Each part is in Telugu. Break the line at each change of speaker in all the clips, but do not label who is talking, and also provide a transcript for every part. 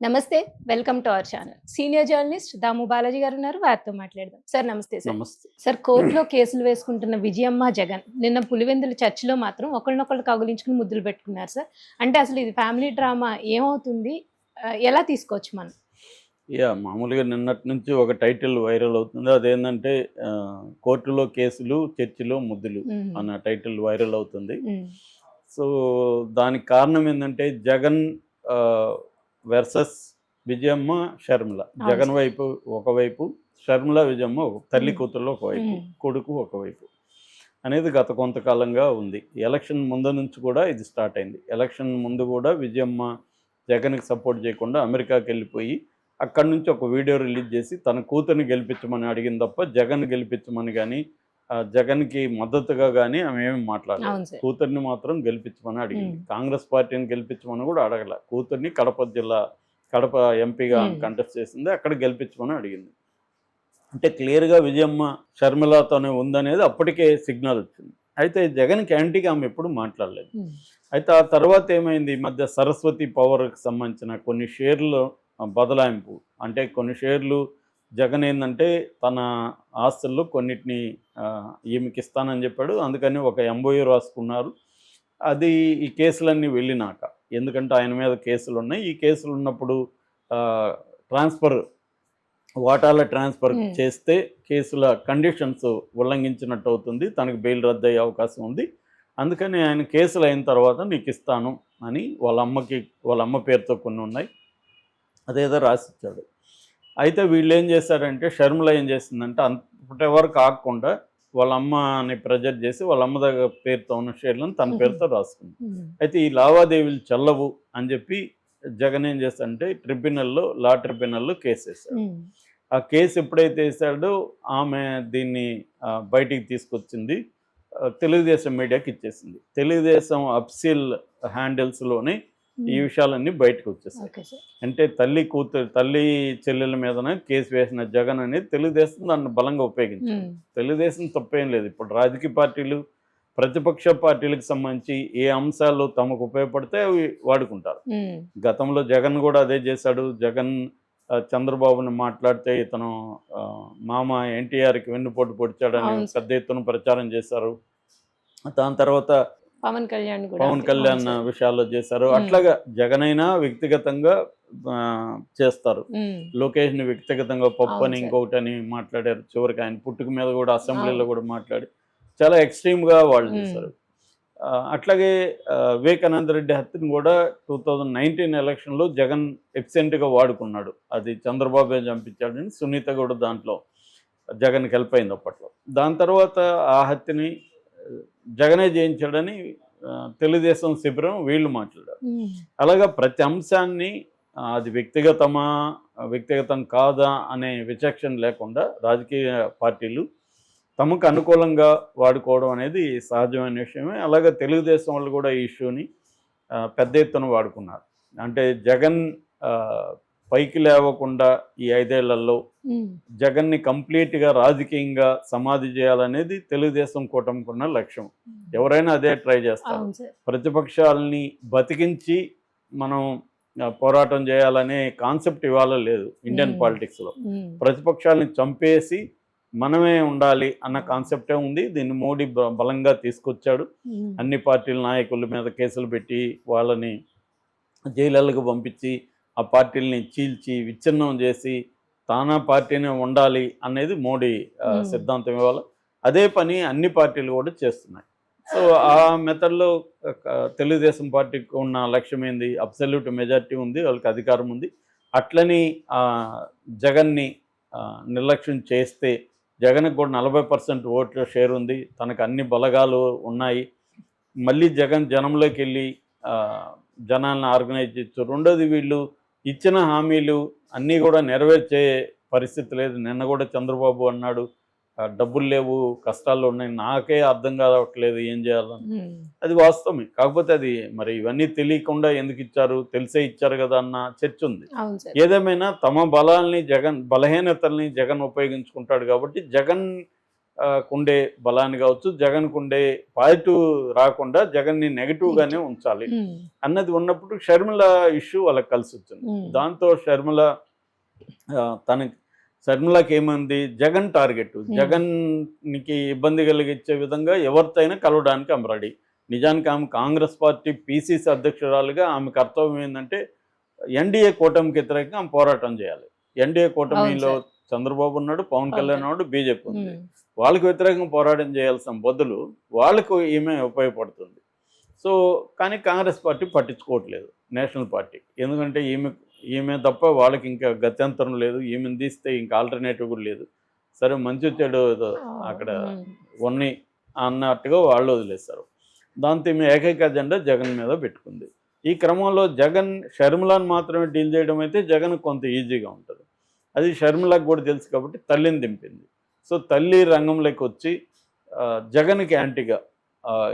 నమస్తే. Welcome to our channel. Senior journalist Damu Balaji గారు ఉన్నారు. వారితో మాట్లాడదాం. సార్ నమస్తే సార్.
నమస్తే.
సార్ కోర్టులో కేసులు వేసుకుంటున్న విజయమ్మ, జగన్ నిన్న పులివెందుల చర్చిలో మాత్రం ఒకళ్ళనొకళ్ళు కౌగిలించుకుని ముద్దులు పెట్టుకున్నారు సార్. అంటే అసలు ఇది ఫ్యామిలీ డ్రామా ఏమవుతుంది? ఎలా తీసుకోవచ్చు మనం?
మామూలుగా నిన్నటి నుంచి ఒక టైటిల్ వైరల్ అవుతుంది. అదేంటంటే కోర్టులో కేసులు, చర్చిలో ముద్దులు
హ్మ్.
అన్న టైటిల్ వైరల్ అవుతుంది.
హ్మ్.
సో దానికి కారణం ఏంటంటే జగన్ వర్సెస్ విజయమ్మ, షర్మిల.
అవును
జగన్
సార్.
వైపు ఒకవైపు, షర్మిల విజయమ్మ తల్లి
హ్మ్.
కూతుర్లు ఒకవైపు,
హ్మ్.
కొడుకు ఒకవైపు అనేది గత కొంతకాలంగా ఉంది. ఎలక్షన్ ముందు నుంచి కూడా ఇది స్టార్ట్ అయింది. ఎలక్షన్ ముందు కూడా విజయమ్మ జగన్కి సపోర్ట్ చేయకుండా అమెరికాకి వెళ్ళిపోయి అక్కడి నుంచి ఒక వీడియో రిలీజ్ చేసి తన కూతుర్ని గెలిపించమని అడిగింది తప్ప జగన్ గెలిపించమని కానీ జగన్కి మద్దతుగా కానీ ఆమె ఏమి మాట్లాడలేదు.
అవును సార్.
కూతుర్ని మాత్రం గెలిపించమని అడిగింది.
హ్మ్.
కాంగ్రెస్ పార్టీని గెలిపించమని కూడా అడగల. కూతుర్ని కడప ఎంపీగా
హ్మ్.
కంటెస్ట్ చేసింది, అక్కడ గెలిపించమని అడిగింది. అంటే క్లియర్గా విజయమ్మ షర్మిలతోనే ఉందనేది అప్పటికే సిగ్నల్ వచ్చింది. అయితే జగన్కి యాంటీగా ఆమె ఎప్పుడు మాట్లాడలేదు.
హ్మ్.
అయితే ఆ తర్వాత ఏమైంది, ఈ మధ్య సరస్వతి పవర్కి సంబంధించిన కొన్ని షేర్లు బదలాయింపు, అంటే కొన్ని షేర్లు జగన్ ఏంటంటే తన ఆస్తుల్లో కొన్నిటిని ఈమెకి ఇస్తానని చెప్పాడు. అందుకని ఒక ఎంఓయూ రాసుకున్నారు. అది ఈ కేసులన్నీ వెళ్ళినాక, ఎందుకంటే ఆయన మీద కేసులు ఉన్నాయి. ఈ కేసులు ఉన్నప్పుడు ట్రాన్స్ఫర్ వాటాల ట్రాన్స్ఫర్
హ్మ్.
చేస్తే కేసుల కండిషన్స్ ఉల్లంఘించినట్టు అవుతుంది, తనకు బెయిల్ రద్దు అయ్యే అవకాశం ఉంది. అందుకని ఆయన కేసులు అయిన తర్వాత నీకు ఇస్తాను అని వాళ్ళ అమ్మ పేరుతో కొన్ని ఉన్నాయి, అదేదో రాసిచ్చాడు. అయితే వీళ్ళు ఏం చేశారంటే, షర్మిల ఏం చేసిందంటే అంతటి వరకు ఆగకుండా వాళ్ళ అమ్మని ప్రెజర్ చేసి వాళ్ళ అమ్మ దగ్గర పేరుతో ఉన్న షేర్లను తన
హుహు.
పేరుతో రాసుకుంది.
హ్మ్.
అయితే ఈ లావాదేవీలు చెల్లవు అని చెప్పి జగన్ ఏం చేస్తాడంటే లా ట్రిబ్యునల్లో కేసు వేశాడు.
హ్మ్.
ఆ కేసు ఎప్పుడైతే వేశాడో ఆమె దీన్ని బయటికి తీసుకొచ్చింది, తెలుగుదేశం మీడియాకి ఇచ్చేసింది. తెలుగుదేశం అఫీషియల్ హ్యాండిల్స్లోనే ఈ
హ్మ్.
విషయాలన్నీ బయటకు వచ్చేసాయి.
Okay sir.
అంటే తల్లి చెల్లెల మీదనే కేసు వేసిన జగన్ అనేది తెలుగుదేశం దాన్ని బలంగా ఉపయోగించింది.
హ్మ్.
తెలుగుదేశం తప్పేం లేదు. ఇప్పుడు రాజకీయ పార్టీలు, ప్రతిపక్ష పార్టీలకు సంబంధించి ఏ అంశాలు తమకు ఉపయోగపడితే అవి వాడుకుంటారు.
హ్మ్.
గతంలో జగన్ కూడా అదే చేశాడు. జగన్ చంద్రబాబుని మాట్లాడితే ఇతను మామ ఎన్టీఆర్కి వెన్నుపోటు పొడిచాడని
అవును సార్.
పెద్ద ఎత్తున ప్రచారం చేశారు. దాని తర్వాత
పవన్ కళ్యాణ్ కూడా
పవన్
అంతే. అవును
కళ్యాణ్
సార్.
విషయాల్లో చేశారు.
హ్మ్.
అట్లాగా జగనైనా వ్యక్తిగతంగా చేస్తారు.
హ్మ్.
లోకేష్‌ని వ్యక్తిగతంగా పప్పు
అవును
అని
సార్.
ఇంకొకటని మాట్లాడారు. చివరికి ఆయన పుట్టుక మీద కూడా అసెంబ్లీలో
అవును.
కూడా మాట్లాడి చాలా ఎక్స్‌ట్రీమ్‌గా వాళ్ళు
హ్మ్.
చేశారు. అట్లాగే వివేకానంద రెడ్డి హత్యను కూడా 2019 ఎలక్షన్‌లో జగన్ ఎఫిషియెంట్‌గా వాడుకున్నాడు. అది చంద్రబాబే చంపించాడని సునీత కూడా దాంట్లో జగన్‌కి హెల్ప్ అయింది అప్పట్లో. దాని తర్వాత ఆ హత్యని జగనే జయించాడని తెలుగుదేశం శిబిరం వీళ్ళు మాట్లాడారు.
హ్మ్.
అలాగా ప్రతి అంశాన్ని అది వ్యక్తిగతం కాదా అనే విచక్షణ లేకుండా రాజకీయ పార్టీలు తమకు అనుకూలంగా వాడుకోవడం అనేది సహజమైన విషయమే. అలాగే తెలుగుదేశం వాళ్ళు కూడా ఈ ఇష్యూని పెద్ద ఎత్తున వాడుకున్నారు. అంటే జగన్ పైకి లేవకుండా ఈ 5 ఏళ్లలో
హ్మ్.
జగన్ని కంప్లీట్‌గా రాజకీయంగా సమాధి చేయాలనేది తెలుగుదేశం కూటమికున్న లక్ష్యం. ఎవరైనా అదే ట్రై చేస్తారు.
అవును సార్.
ప్రతిపక్షాలని బతికించి మనం పోరాటం చేయాలనే కాన్సెప్ట్ ఇవాళ లేదు ఇండియన్
హ్మ్.
పాలిటిక్స్‌లో.
హ్మ్.
ప్రతిపక్షాలని చంపేసి మనమే ఉండాలి అన్న కాన్సెప్టే ఉంది. దీన్ని మోడీ బలంగా తీసుకొచ్చాడు.
హ్మ్.
అన్ని పార్టీల నాయకుల మీద కేసులు పెట్టి వాళ్ళని జైళ్ళకు పంపించి ఆ పార్టీలని చీల్చి విచ్ఛిన్నం చేసి తానా పార్టీనే ఉండాలి అనేది మోడీ
హ్మ్.
సిద్ధాంతం ఇవాళ. అదే పని అన్ని పార్టీలు కూడా చేస్తున్నాయి. సో ఆ మెథడ్‌లో తెలుగుదేశం పార్టీకి ఉన్న లక్ష్యం ఏంది? అబ్సల్యూట్ మెజారిటీ ఉంది, వాళ్ళకి అధికారం ఉంది. అట్లని జగన్‌ని నిర్లక్ష్యం చేస్తే జగన్‌కి కూడా 40% ఓట్ల షేర్ ఉంది. తనకు అన్ని బలగాలు ఉన్నాయి. మళ్ళీ జగన్ జనంలోకెళ్ళి జనాలను ఆర్గనైజ్ చేయొచ్చు. రెండోది వీళ్ళు ఇచ్చిన హామీలు అన్నీ కూడా నెరవేర్చే పరిస్థితి లేదు. నిన్న కూడా చంద్రబాబు అన్నాడు, డబ్బులు లేవు, కష్టాల్లో ఉన్నాయి. నాకే అర్థం కావట్లేదు ఏం చేయాలని.
హ్మ్.
అది వాస్తవమే. కాకపోతే అది మరి ఇవన్నీ తెలియకుండా ఎందుకు ఇచ్చారు? తెలిసే ఇచ్చారు కదా అన్న చర్చ ఉంది.
అవును సార్.
ఏదేమైనా తమ బలహీనతల్ని జగన్ ఉపయోగించుకుంటాడు కాబట్టి జగన్ కుండే బలాన్ని కావచ్చు, జగన్ కుండే పాజిటివ్ రాకుండా జగన్ని నెగిటివ్గానే ఉంచాలి అన్నది ఉన్నప్పుడు షర్మిల ఇష్యూ వాళ్ళకి కలిసి వచ్చింది. దాంతో షర్మిలకి ఏమంది, జగన్ టార్గెట్, జగన్కి ఇబ్బంది కలిగించే విధంగా ఎవరితోనైనా కలవడానికి ఆమె రెడీ. నిజానికి ఆమె కాంగ్రెస్ పార్టీ పిసిసి అధ్యక్షురాలుగా ఆమె కర్తవ్యం ఏంటంటే ఎన్డీఏ కూటమికి వ్యతిరేకంగా ఆమె పోరాటం చేయాలి. ఎన్డీఏ కూటమిలో చంద్రబాబు ఉన్నాడు, పవన్ కళ్యాణ్ ఉన్నాడు, బీజేపీ ఉంది. వాళ్ళకి వ్యతిరేకంగా పోరాటం చేయాల్సిన బదులు వాళ్ళకు ఈమె ఉపయోగపడుతుంది. సో కానీ కాంగ్రెస్ పార్టీ పట్టించుకోవట్లేదు, నేషనల్ పార్టీ. ఎందుకంటే ఈమె తప్ప వాళ్ళకి ఇంకా గత్యంతరం లేదు, ఈమెను తీస్తే ఇంకా ఆల్టర్నేటివ్ కూడా లేదు. సరే మంచి చెడు అక్కడ ఉన్నాయి అన్నట్టుగా వాళ్ళు వదిలేస్తారు. దాంతో ఈమె ఏకైక అజెండా జగన్ మీద పెట్టుకుంది. ఈ క్రమంలో జగన్ షర్మిలాను మాత్రమే డీల్ చేయడం అయితే జగన్ కొంత ఈజీగా ఉంటుంది. అది షర్మిలకు కూడా తెలుసు కాబట్టి తల్లిని దింపింది. సో తల్లి రంగంలోకి వచ్చి జగన్కి యాంటీగా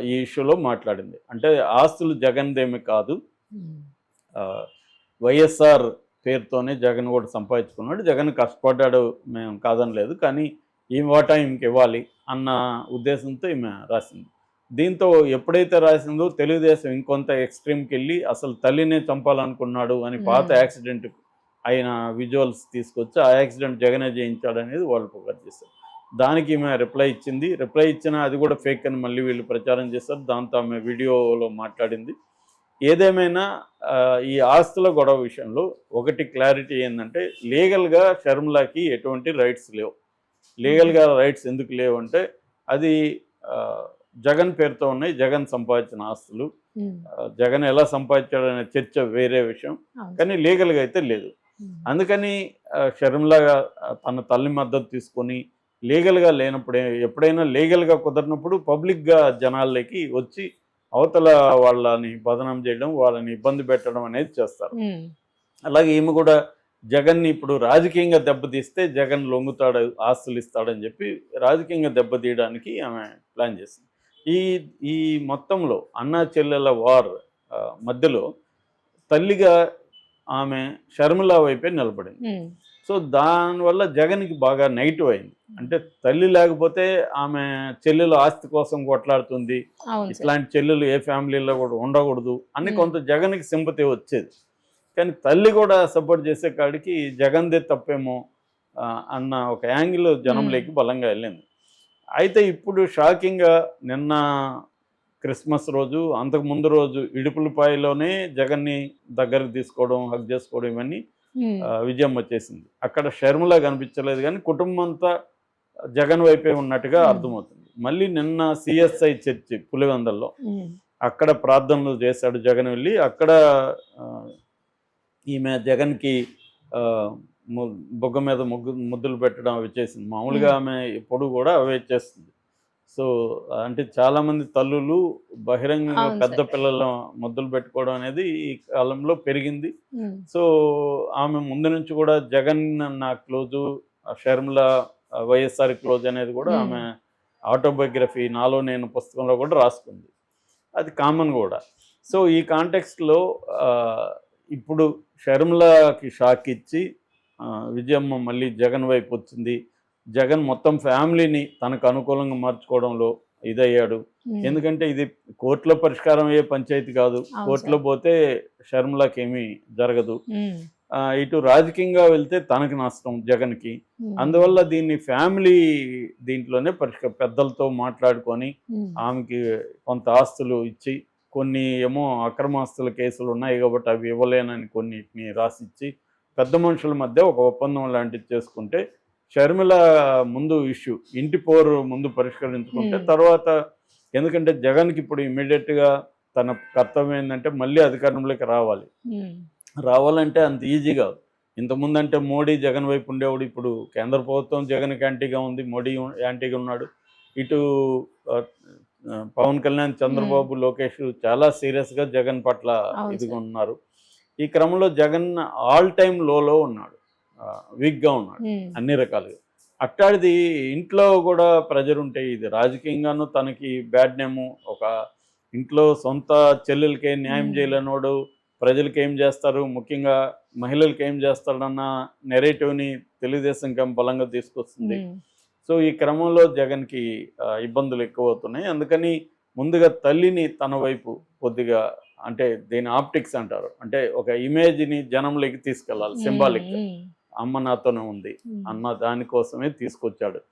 ఈ ఇష్యూలో మాట్లాడింది. అంటే ఆస్తులు జగన్దేమి కాదు, వైఎస్ఆర్ పేరుతోనే జగన్ కూడా సంపాదించుకున్నాడు, జగన్ కష్టపడ్డాడు, మేము కాదనలేదు, కానీ ఈ వాటా ఈమెకి ఇవ్వాలి అన్న ఉద్దేశంతో ఈమె రాసింది. దీంతో ఎప్పుడైతే రాసిందో తెలుగుదేశం ఇంకొంత ఎక్స్ట్రీమ్కి వెళ్ళి అసలు తల్లినే చంపాలనుకున్నాడు అని పాత యాక్సిడెంట్ అయిన విజువల్స్ తీసుకొచ్చి ఆ యాక్సిడెంట్ జగనే చేయించాడు అనేది వాళ్ళు పొగరు చేశారు. దానికి ఈమె రిప్లై ఇచ్చింది. రిప్లై ఇచ్చినా అది కూడా ఫేక్ అని మళ్ళీ వీళ్ళు ప్రచారం చేశారు. దాంతో ఆమె వీడియోలో మాట్లాడింది. ఏదేమైనా ఈ ఆస్తుల గొడవ విషయంలో ఒకటి క్లారిటీ ఏంటంటే, లీగల్గా షర్మిలాకి ఎటువంటి రైట్స్ లేవు. లీగల్గా రైట్స్ ఎందుకు లేవు అంటే అది జగన్ పేరుతో ఉన్నాయి, జగన్ సంపాదించిన ఆస్తులు. జగన్ ఎలా సంపాదించాడనే చర్చ వేరే విషయం, కానీ లీగల్గా అయితే లేదు. అందుకని షర్మిల తన తల్లి మద్దతు తీసుకొని లీగల్గా లేనప్పుడు, ఎప్పుడైనా లీగల్గా కుదరినప్పుడు పబ్లిక్గా జనాల్లోకి వచ్చి అవతల వాళ్ళని బదనాం చేయడం, వాళ్ళని ఇబ్బంది పెట్టడం అనేది చేస్తారు. అలాగే ఈమె కూడా జగన్ని ఇప్పుడు రాజకీయంగా దెబ్బతీస్తే జగన్ లొంగుతాడు, ఆస్తులు ఇస్తాడని చెప్పి రాజకీయంగా దెబ్బతీయడానికి ఆమె ప్లాన్ చేసింది. ఈ మొత్తంలో అన్నా చెల్లెల వార్ మధ్యలో తల్లిగా ఆమె షర్మిల వైపే నిలబడింది. సో దానివల్ల జగన్కి బాగా నెగిటివ్ అయింది. అంటే తల్లి లేకపోతే ఆమె చెల్లెలు ఆస్తి కోసం కొట్లాడుతుంది, ఇట్లాంటి చెల్లెలు ఏ ఫ్యామిలీలో కూడా ఉండకూడదు అని కొంత జగన్కి సింపతి వచ్చేది. కానీ తల్లి కూడా సపోర్ట్ చేసే కాడికి జగన్దే తప్పేమో అన్న ఒక యాంగిల్ జనంలోకి బలంగా వెళ్ళింది. అయితే ఇప్పుడు షాకింగ్గా నిన్న క్రిస్మస్ రోజు, అంతకు ముందు రోజు ఇడుపులపాయలోనే జగన్ని దగ్గరకు తీసుకోవడం, హక్ చేసుకోవడం ఇవన్నీ విజయం వచ్చేసింది. అక్కడ షర్మిల కనిపించలేదు, కానీ కుటుంబం అంతా జగన్ వైపే ఉన్నట్టుగా అర్థమవుతుంది. మళ్ళీ నిన్న సిఎస్ఐ చర్చి పులివెందల్లో అక్కడ ప్రార్థనలు చేశాడు జగన్ వెళ్ళి. అక్కడ ఈమె జగన్కి బొగ్గ మీద ముద్దులు పెట్టడం అవి చేసింది. మామూలుగా ఆమె ఎప్పుడు కూడా అవే చేస్తుంది. సో అంటే చాలామంది తల్లులు బహిరంగంగా పెద్ద పిల్లల ముద్దులు పెట్టుకోవడం అనేది ఈ కాలంలో పెరిగింది. సో ఆమె ముందు నుంచి కూడా జగన్ నా క్లోజు, షర్మిల వైఎస్ఆర్ క్లోజ్ అనేది కూడా ఆమె ఆటోబయోగ్రఫీ నాలో నేను పుస్తకంలో కూడా రాసుకుంది. అది కామన్ కూడా. సో ఈ కాంటెక్స్ట్లో ఇప్పుడు షర్మిలకి షాక్ ఇచ్చి విజయమ్మ మళ్ళీ జగన్ వైపు వచ్చింది. జగన్ మొత్తం ఫ్యామిలీని తనకు అనుకూలంగా మార్చుకోవడంలో ఇదయ్యాడు. ఎందుకంటే ఇది కోర్టులో పరిష్కారం అయ్యే పంచాయతీ కాదు. కోర్టులో పోతే షర్మిలకి ఏమీ జరగదు. ఇటు రాజకీయంగా వెళ్తే తనకి నష్టం జగన్కి. అందువల్ల దీన్ని ఫ్యామిలీ దీంట్లోనే పెద్దలతో మాట్లాడుకొని ఆమెకి కొంత ఆస్తులు ఇచ్చి, కొన్ని ఏమో అక్రమాస్తుల కేసులు ఉన్నాయి కాబట్టి అవి ఇవ్వలేనని కొన్నిటిని రాసిచ్చి పెద్ద మనుషుల మధ్య ఒక ఒప్పందం లాంటిది చేసుకుంటే షర్మిల ముందు ఇష్యూ ఇంటి పోరు ముందు పరిష్కరించుకుంటే తర్వాత, ఎందుకంటే జగన్కి ఇప్పుడు ఇమీడియట్గా తన కర్తవ్యం ఏంటంటే మళ్ళీ అధికారంలోకి రావాలంటే అంత ఈజీగా. ఇంతకుముందు అంటే మోడీ జగన్ వైపు ఉండేవాడు, ఇప్పుడు కేంద్ర ప్రభుత్వం జగన్కి యాంటీగా ఉంది, మోడీ యాంటీగా ఉన్నాడు. ఇటు పవన్ కళ్యాణ్, చంద్రబాబు, లోకేష్ చాలా సీరియస్గా జగన్ పట్ల ఇదిగా ఉన్నారు. ఈ క్రమంలో జగన్ ఆల్ టైమ్ లోలో ఉన్నాడు, వీక్గా ఉన్నాడు అన్ని రకాలుగా. అట్టాడిది ఇంట్లో కూడా ప్రెజర్ ఉంటే ఇది రాజకీయంగానూ తనకి బ్యాడ్ నేము. ఒక ఇంట్లో సొంత చెల్లెలకి న్యాయం చేయలేనోడు ప్రజలకి ఏం చేస్తారు, ముఖ్యంగా మహిళలకి ఏం చేస్తాడన్న నెరేటివ్ని తెలుగుదేశం బలంగా తీసుకొస్తుంది. సో ఈ క్రమంలో జగన్కి ఇబ్బందులు ఎక్కువ అవుతున్నాయి. అందుకని ముందుగా తల్లిని తన వైపు కొద్దిగా, అంటే దీని ఆప్టిక్స్ అంటారు, అంటే ఒక ఇమేజ్ని జనంలోకి తీసుకెళ్ళాలి సింబాలిక్. అమ్మ నాతోనే ఉంది అన్న దానికోసమే తీసుకొచ్చాడు.